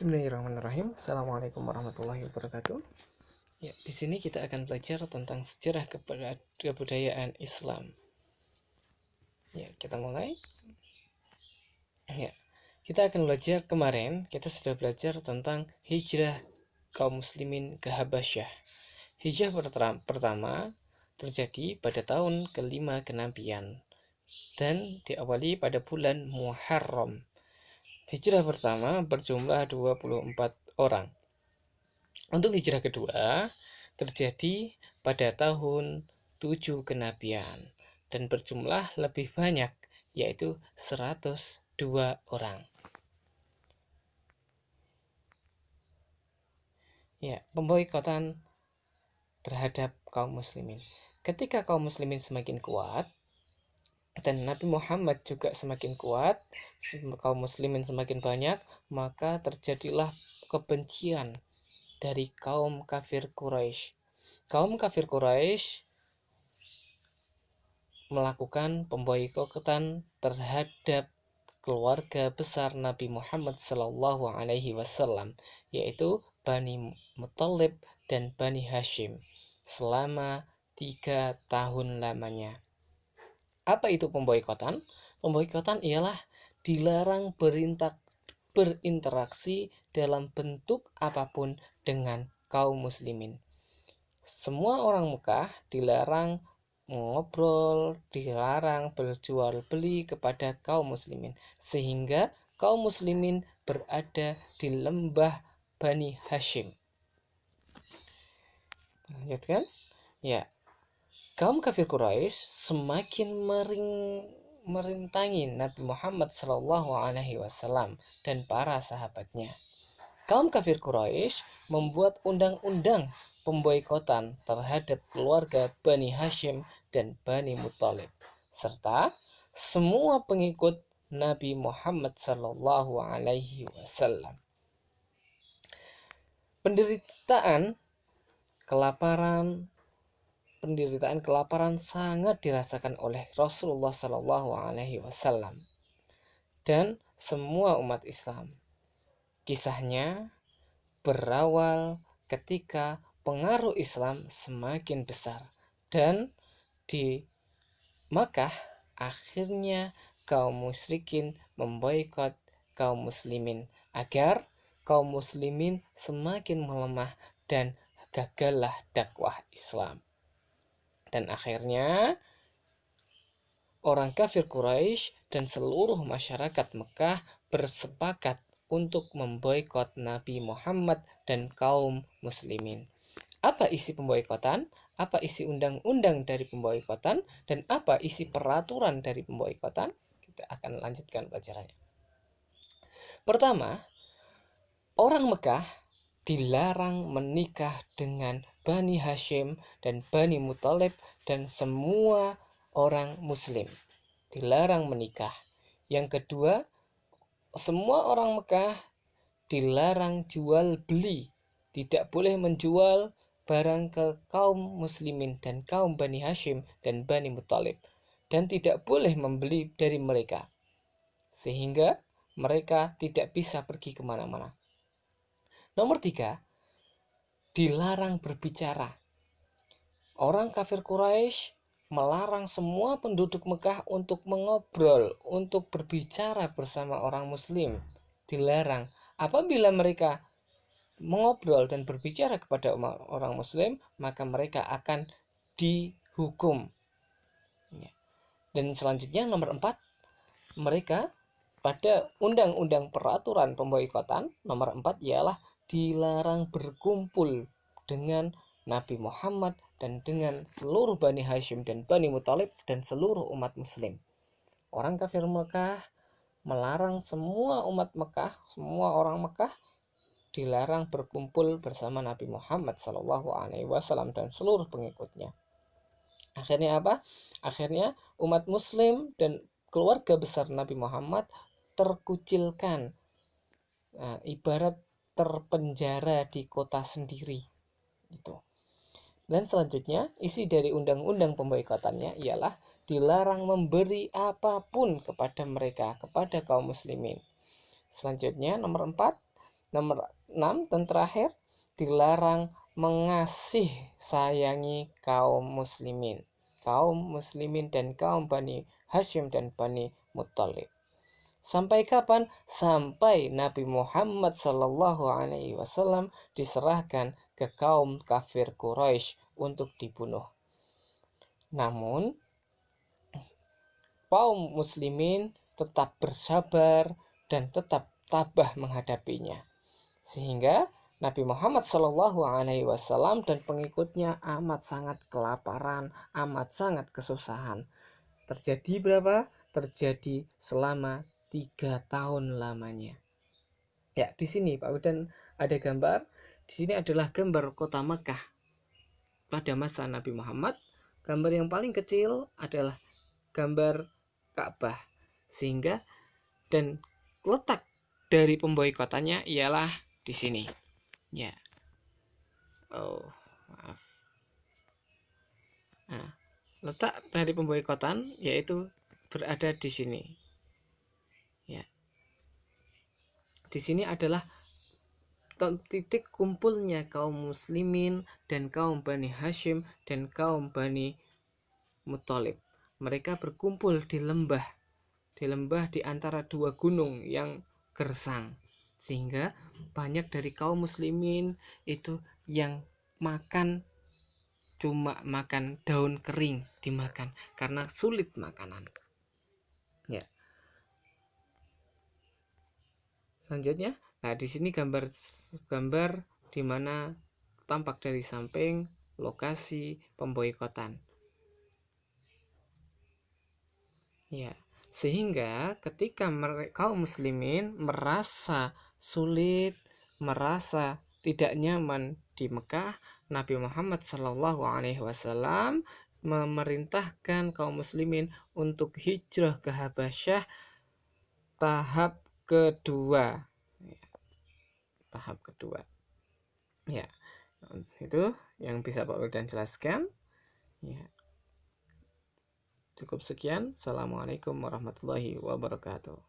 Bismillahirrahmanirrahim. Assalamualaikum warahmatullahi wabarakatuh. Ya, di sini kita akan belajar tentang sejarah kebudayaan Islam. Ya, kita mulai. Ya, kita akan belajar kemarin. Kita sudah belajar tentang hijrah kaum muslimin ke Habasyah. Hijrah pertama terjadi pada tahun kelima kenabian dan diawali pada bulan Muharram. Hijrah pertama berjumlah 24 orang. Untuk hijrah kedua terjadi pada tahun 7 kenabian dan berjumlah lebih banyak, yaitu 102 orang. Ya, pemboikotan terhadap kaum muslimin. Ketika kaum muslimin semakin kuat dan Nabi Muhammad juga semakin kuat, kaum muslimin semakin banyak, maka terjadilah kebencian dari kaum kafir Quraisy. Kaum kafir Quraisy melakukan pemboikotan terhadap keluarga besar Nabi Muhammad SAW, yaitu Bani Muthalib dan Bani Hashim, selama 3 tahun lamanya. Apa itu pemboikotan? Pemboikotan ialah dilarang berinteraksi dalam bentuk apapun dengan kaum muslimin. Semua orang Mekah dilarang ngobrol, dilarang berjual beli kepada kaum muslimin, sehingga kaum muslimin berada di lembah Bani Hashim. Lanjutkan. Ya, kaum kafir Quraisy semakin merintangi Nabi Muhammad SAW dan para sahabatnya. Kaum kafir Quraisy membuat undang-undang pemboikotan terhadap keluarga Bani Hashim dan Bani Muthalib, serta semua pengikut Nabi Muhammad SAW. Penderitaan kelaparan sangat dirasakan oleh Rasulullah SAW dan semua umat Islam. Kisahnya berawal ketika pengaruh Islam semakin besar dan di Makkah akhirnya kaum musyrikin memboikot kaum muslimin agar kaum muslimin semakin melemah dan gagallah dakwah Islam. Dan akhirnya orang kafir Quraisy dan seluruh masyarakat Mekah bersepakat untuk memboikot Nabi Muhammad dan kaum muslimin. Apa isi pemboikotan? Apa isi undang-undang dari pemboikotan? Dan apa isi peraturan dari pemboikotan? Kita akan lanjutkan pelajarannya. Pertama, orang Mekah dilarang menikah dengan Bani Hashim dan Bani Muthalib dan semua orang muslim. Dilarang menikah. Yang kedua, semua orang Mekah dilarang jual beli. Tidak boleh menjual barang ke kaum muslimin dan kaum Bani Hashim dan Bani Muthalib, dan tidak boleh membeli dari mereka, sehingga mereka tidak bisa pergi kemana-mana. Nomor 3, dilarang berbicara. Orang kafir Quraisy melarang semua penduduk Mekah untuk mengobrol, untuk berbicara bersama orang muslim. Dilarang. Apabila mereka mengobrol dan berbicara kepada orang muslim, maka mereka akan dihukum. Dan selanjutnya nomor 4, mereka pada undang-undang peraturan pemboikotan nomor 4 ialah dilarang berkumpul dengan Nabi Muhammad dan dengan seluruh Bani Hashim dan Bani Muthalib dan seluruh umat muslim. Orang kafir Mekah melarang semua umat Mekah, semua orang Mekah dilarang berkumpul bersama Nabi Muhammad SAW dan seluruh pengikutnya. Akhirnya apa? Akhirnya umat muslim dan keluarga besar Nabi Muhammad terkucilkan, ibarat terpenjara di kota sendiri. Itu. Dan selanjutnya isi dari undang-undang pemboikotannya ialah dilarang memberi apapun kepada mereka, kepada kaum muslimin. Selanjutnya nomor 4, Nomor 6 dan terakhir, dilarang mengasih sayangi kaum muslimin. Kaum muslimin dan kaum Bani Hashim dan Bani Muttalib. Sampai kapan? Sampai Nabi Muhammad Sallallahu Alaihi Wasallam diserahkan ke kaum kafir Quraisy untuk dibunuh. Namun, kaum muslimin tetap bersabar dan tetap tabah menghadapinya. Sehingga Nabi Muhammad Sallallahu Alaihi Wasallam dan pengikutnya amat sangat kelaparan, amat sangat kesusahan. Terjadi berapa? Terjadi selama 3 tahun lamanya. Ya, di sini Pak Udan ada gambar. Di sini adalah gambar kota Mekah pada masa Nabi Muhammad. Gambar yang paling kecil adalah gambar Ka'bah. Sehingga dan letak dari pemboikotannya ialah di sini. Ya. Oh, maaf. Nah, letak dari pemboikotan yaitu berada di sini. Ya. Di sini adalah titik kumpulnya kaum muslimin dan kaum Bani Hashim dan kaum Bani Muttalib. Mereka berkumpul di lembah di antara dua gunung yang gersang, sehingga banyak dari kaum muslimin itu yang makan cuma makan daun kering dimakan karena sulit makanan. Ya. Selanjutnya, nah di sini gambar di mana tampak dari samping lokasi pemboikotan. Ya, sehingga ketika kaum muslimin merasa sulit, merasa tidak nyaman di Mekah, Nabi Muhammad Shallallahu Alaihi Wasallam memerintahkan kaum muslimin untuk hijrah ke Habasyah tahap kedua. Tahap kedua. Ya, itu yang bisa Pak Wildan jelaskan. Ya. Cukup sekian. Assalamualaikum warahmatullahi wabarakatuh.